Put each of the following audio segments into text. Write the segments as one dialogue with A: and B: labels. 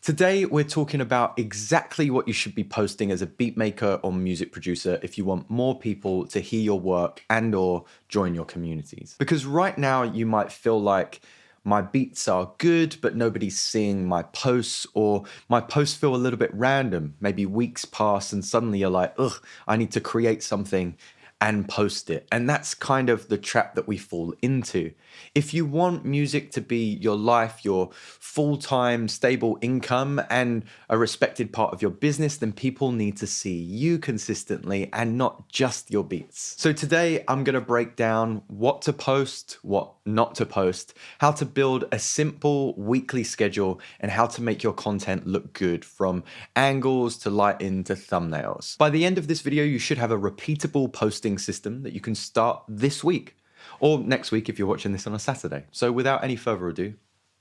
A: Today, we're talking about exactly what you should be posting as a beat maker or music producer if you want more people to hear your work and/or join your communities. Because right now, you might feel like my beats are good, but nobody's seeing my posts, or my posts feel a little bit random. Maybe weeks pass and suddenly you're like, ugh, I need to create something and post it. And that's kind of the trap that we fall into. If you want music to be your life, your full-time stable income and a respected part of your business, then people need to see you consistently and not just your beats. So today I'm going to break down what to post, what not to post, how to build a simple weekly schedule, and how to make your content look good, from angles to lighting to thumbnails. By the end of this video, you should have a repeatable posting system that you can start this week or next week if you're watching this on a Saturday. So without any further ado,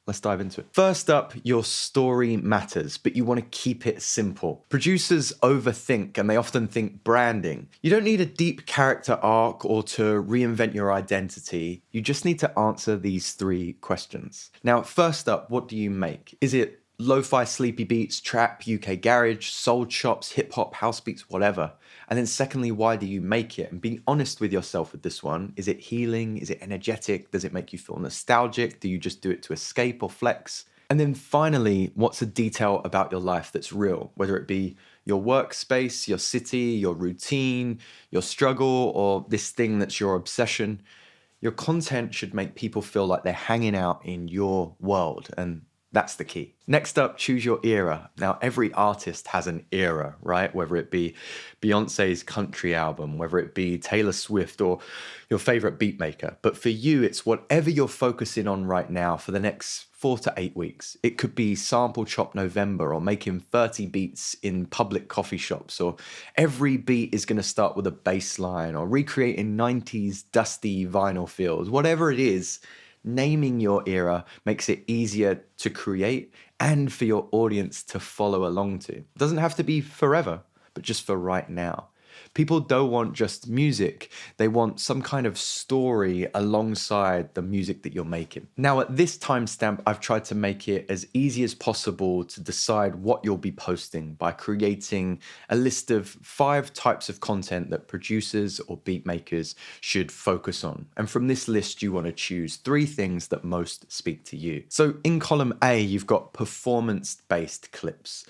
A: let's dive into it. First up, your story matters, but you want to keep it simple. Producers overthink, and they often think branding. You don't need a deep character arc or to reinvent your identity. You just need to answer these three questions. Now, first up, what do you make? Is it lo-fi sleepy beats, trap, UK garage, soul chops, hip hop, house beats, whatever? And then secondly, why do you make it? And be honest with yourself with this one. Is it healing? Is it energetic? Does it make you feel nostalgic? Do you just do it to escape or flex? And then finally, what's a detail about your life that's real? Whether it be your workspace, your city, your routine, your struggle, or this thing that's your obsession. Your content should make people feel like they're hanging out in your world, and that's the key. Next up, choose your era. Now, every artist has an era, right? Whether it be Beyonce's country album, whether it be Taylor Swift or your favorite beat maker. But for you, it's whatever you're focusing on right now for the next 4 to 8 weeks. It could be Sample Chop November, or making 30 beats in public coffee shops, or every beat is going to start with a bass line, or recreating 90s dusty vinyl feels. Whatever it is, naming your era makes it easier to create and for your audience to follow along to. It doesn't have to be forever, but just for right now. People don't want just music. They want some kind of story alongside the music that you're making. Now, at this timestamp, I've tried to make it as easy as possible to decide what you'll be posting by creating a list of 5 types of content that producers or beat makers should focus on. And from this list, you want to choose 3 things that most speak to you. So in column A, you've got performance-based clips.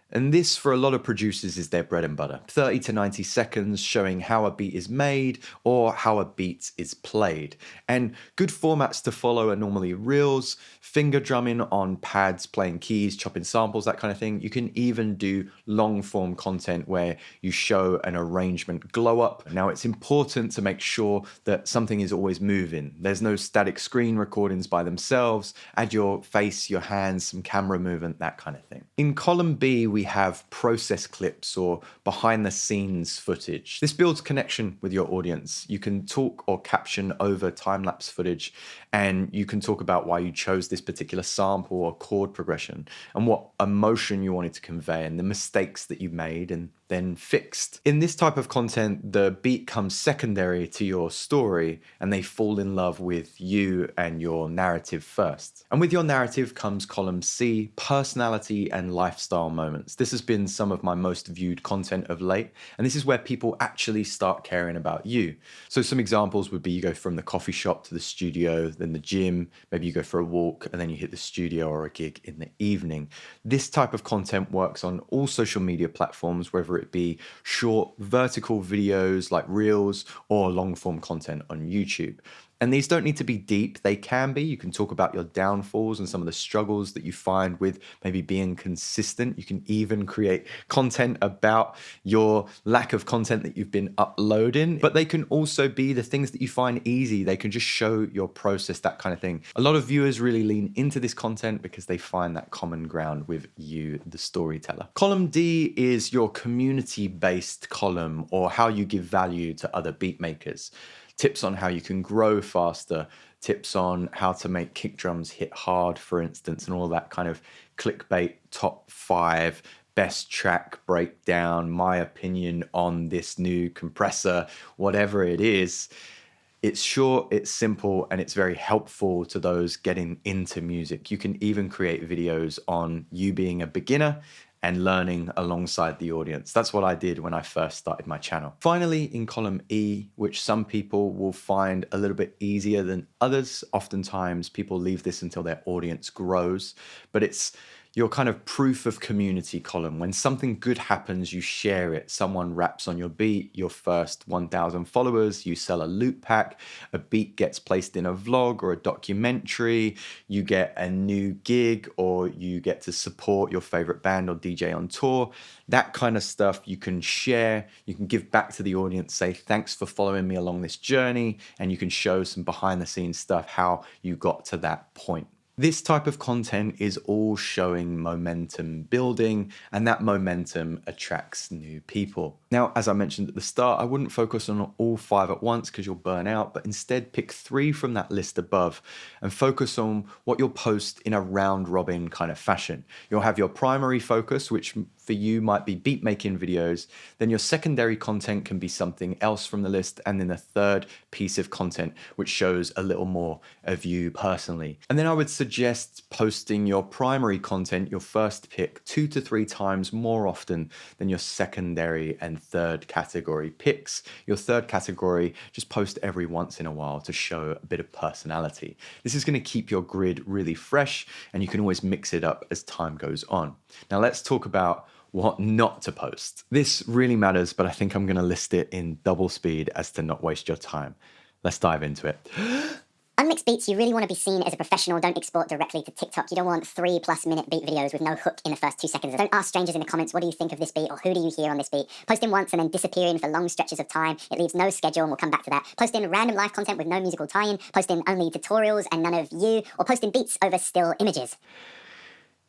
A: And this, for a lot of producers, is their bread and butter. 30 to 90 seconds showing how a beat is made or how a beat is played. And good formats to follow are normally reels, finger drumming on pads, playing keys, chopping samples, that kind of thing. You can even do long form content where you show an arrangement glow up. Now, it's important to make sure that something is always moving. There's no static screen recordings by themselves. Add your face, your hands, some camera movement, that kind of thing. In column B, we have process clips or behind the scenes footage. This builds connection with your audience. You can talk or caption over time-lapse footage, and you can talk about why you chose this particular sample or chord progression and what emotion you wanted to convey and the mistakes that you made and then fixed. In this type of content, the beat comes secondary to your story and they fall in love with you and your narrative first. And with your narrative comes column C, personality and lifestyle moments. This has been some of my most viewed content of late, and this is where people actually start caring about you. So some examples would be you go from the coffee shop to the studio, then the gym, maybe you go for a walk, and then you hit the studio or a gig in the evening. This type of content works on all social media platforms, whether it be short vertical videos like reels or long form content on YouTube. And these don't need to be deep. They can be. You can talk about your downfalls and some of the struggles that you find with maybe being consistent. You can even create content about your lack of content that you've been uploading. But they can also be the things that you find easy. They can just show your process, that kind of thing. A lot of viewers really lean into this content because they find that common ground with you, the storyteller. Column D is your community-based column, or how you give value to other beat makers. Tips on how you can grow faster, tips on how to make kick drums hit hard, for instance, and all that kind of clickbait top 5 best track breakdown, my opinion on this new compressor, whatever it is. It's short, it's simple, and it's very helpful to those getting into music. You can even create videos on you being a beginner and learning alongside the audience. That's what I did when I first started my channel. Finally, in column E, which some people will find a little bit easier than others, oftentimes people leave this until their audience grows, but it's your kind of proof of community column. When something good happens, you share it. Someone raps on your beat, your first 1,000 followers, you sell a loot pack, a beat gets placed in a vlog or a documentary, you get a new gig, or you get to support your favorite band or DJ on tour. That kind of stuff you can share, you can give back to the audience, say thanks for following me along this journey, and you can show some behind the scenes stuff, how you got to that point. This type of content is all showing momentum building, and that momentum attracts new people. Now, as I mentioned at the start, I wouldn't focus on all 5 at once because you'll burn out, but instead pick 3 from that list above and focus on what you'll post in a round robin kind of fashion. You'll have your primary focus, which for you might be beat making videos. Then your secondary content can be something else from the list. And then the third piece of content, which shows a little more of you personally. And then I would suggest posting your primary content, your first pick, 2 to 3 times more often than your secondary and third category picks. Your third category, just post every once in a while to show a bit of personality. This is going to keep your grid really fresh, and you can always mix it up as time goes on. Now let's talk about what not to post. This really matters, but I think I'm going to list it in double speed as to not waste your time. Let's dive into it.
B: Unmixed beats, you really want to be seen as a professional. Don't export directly to TikTok. You don't want 3+ minute beat videos with no hook in the first 2 seconds. Don't ask strangers in the comments, what do you think of this beat, or who do you hear on this beat? Posting once and then disappearing for long stretches of time. It leaves no schedule, and we'll come back to that. Posting random live content with no musical tie-in. Posting only tutorials and none of you. Or posting beats over still images.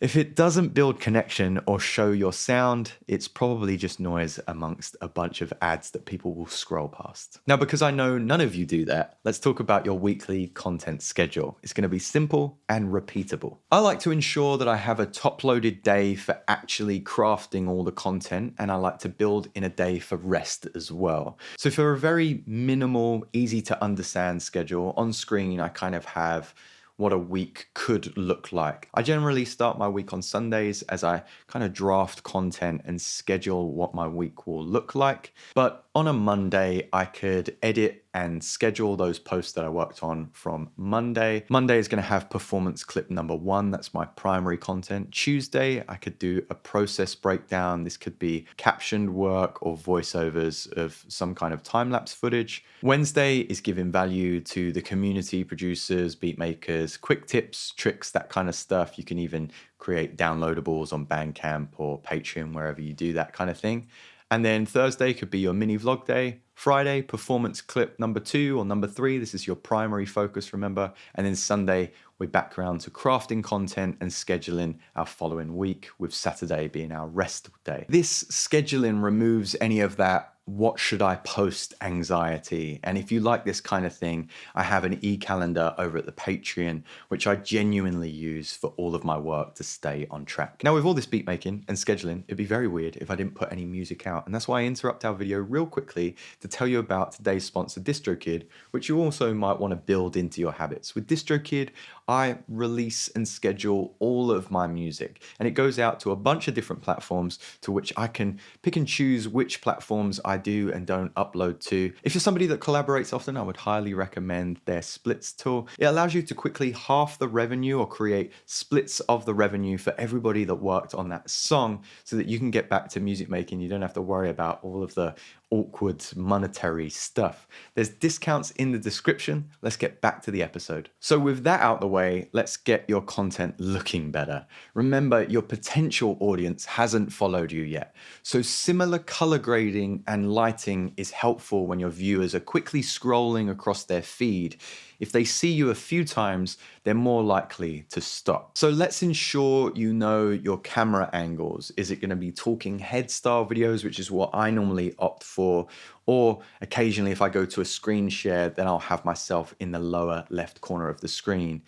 A: If it doesn't build connection or show your sound, it's probably just noise amongst a bunch of ads that people will scroll past. Now, because I know none of you do that, let's talk about your weekly content schedule. It's going to be simple and repeatable. I like to ensure that I have a top-loaded day for actually crafting all the content, and I like to build in a day for rest as well. So for a very minimal, easy to understand schedule, on screen I kind of have what a week could look like. I generally start my week on Sundays as I kind of draft content and schedule what my week will look like. But on a Monday, I could edit and schedule those posts that I worked on from Monday. Monday is going to have performance clip number 1. That's my primary content. Tuesday, I could do a process breakdown. This could be captioned work or voiceovers of some kind of time-lapse footage. Wednesday is giving value to the community, producers, beat makers, quick tips, tricks, that kind of stuff. You can even create downloadables on Bandcamp or Patreon, wherever you do that kind of thing. And then Thursday could be your mini vlog day. Friday, performance clip number 2 or number 3. This is your primary focus, remember. And then Sunday, we're back around to crafting content and scheduling our following week, with Saturday being our rest day. This scheduling removes any of that what should I post anxiety. And if you like this kind of thing, I have an e-calendar over at the Patreon, which I genuinely use for all of my work to stay on track. Now, with all this beat making and scheduling, it'd be very weird if I didn't put any music out. And that's why I interrupt our video real quickly to tell you about today's sponsor, DistroKid, which you also might want to build into your habits. With DistroKid, I release and schedule all of my music, and it goes out to a bunch of different platforms to which I can pick and choose which platforms I do and don't upload to. If you're somebody that collaborates often, I would highly recommend their splits tool. It allows you to quickly half the revenue or create splits of the revenue for everybody that worked on that song, so that you can get back to music making. You don't have to worry about all of the awkward monetary stuff. There's discounts in the description. Let's get back to the episode. So with that out the way, let's get your content looking better. Remember, your potential audience hasn't followed you yet. So similar color grading and lighting is helpful when your viewers are quickly scrolling across their feed. If they see you a few times, they're more likely to stop. So let's ensure you know your camera angles. Is it going to be talking head style videos, which is what I normally opt for, or occasionally if I go to a screen share, then I'll have myself in the lower left corner of the screen.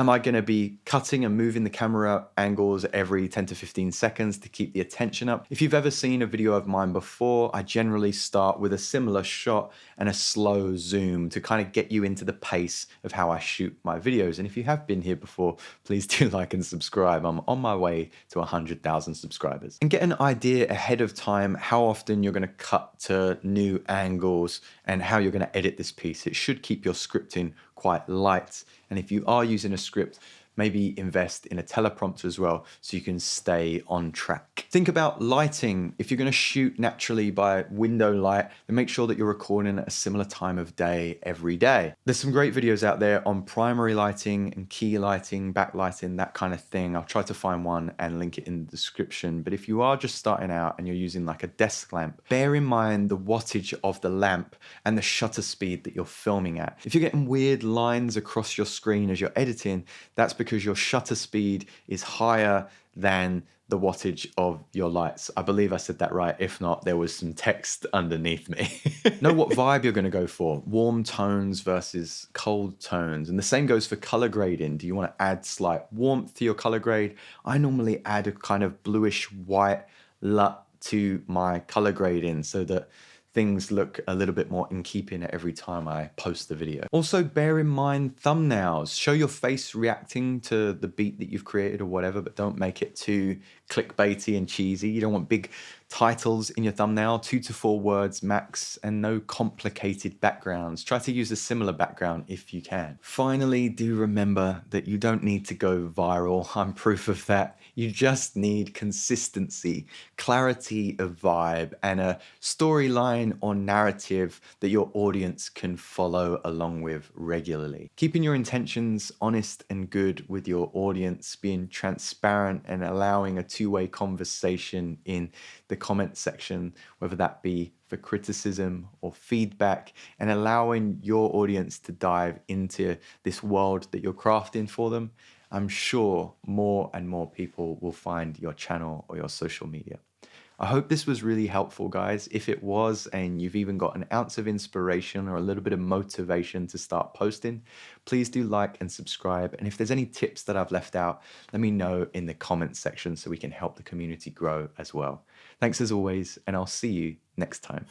A: Am I going to be cutting and moving the camera angles every 10 to 15 seconds to keep the attention up? If you've ever seen a video of mine before, I generally start with a similar shot and a slow zoom to kind of get you into the pace of how I shoot my videos. And if you have been here before, please do like and subscribe. I'm on my way to 100,000 subscribers. And get an idea ahead of time how often you're going to cut to new angles and how you're going to edit this piece. It should keep your scripting quite light. And if you are using a script, maybe invest in a teleprompter as well so you can stay on track. Think about lighting. If you're going to shoot naturally by window light, then make sure that you're recording at a similar time of day every day. There's some great videos out there on primary lighting and key lighting, backlighting, that kind of thing. I'll try to find one and link it in the description. But if you are just starting out and you're using like a desk lamp, bear in mind the wattage of the lamp and the shutter speed that you're filming at. If you're getting weird lines across your screen as you're editing, that's because your shutter speed is higher than the wattage of your lights. I believe I said that right. If not, there was some text underneath me. Know what vibe you're going to go for. Warm tones versus cold tones. And the same goes for color grading. Do you want to add slight warmth to your color grade? I normally add a kind of bluish white LUT to my color grading so that things look a little bit more in keeping every time I post the video. Also, bear in mind thumbnails. Show your face reacting to the beat that you've created or whatever, but don't make it too clickbaity and cheesy. You don't want big titles in your thumbnail, 2 to 4 words max, and no complicated backgrounds. Try to use a similar background if you can. Finally, do remember that you don't need to go viral. I'm proof of that. You just need consistency, clarity of vibe, and a storyline or narrative that your audience can follow along with regularly. Keeping your intentions honest and good with your audience, being transparent and allowing a two-way conversation in the comment section, whether that be for criticism or feedback, and allowing your audience to dive into this world that you're crafting for them, I'm sure more and more people will find your channel or your social media. I hope this was really helpful, guys. If it was, and you've even got an ounce of inspiration or a little bit of motivation to start posting, please do like and subscribe. And if there's any tips that I've left out, let me know in the comments section so we can help the community grow as well. Thanks as always, and I'll see you next time.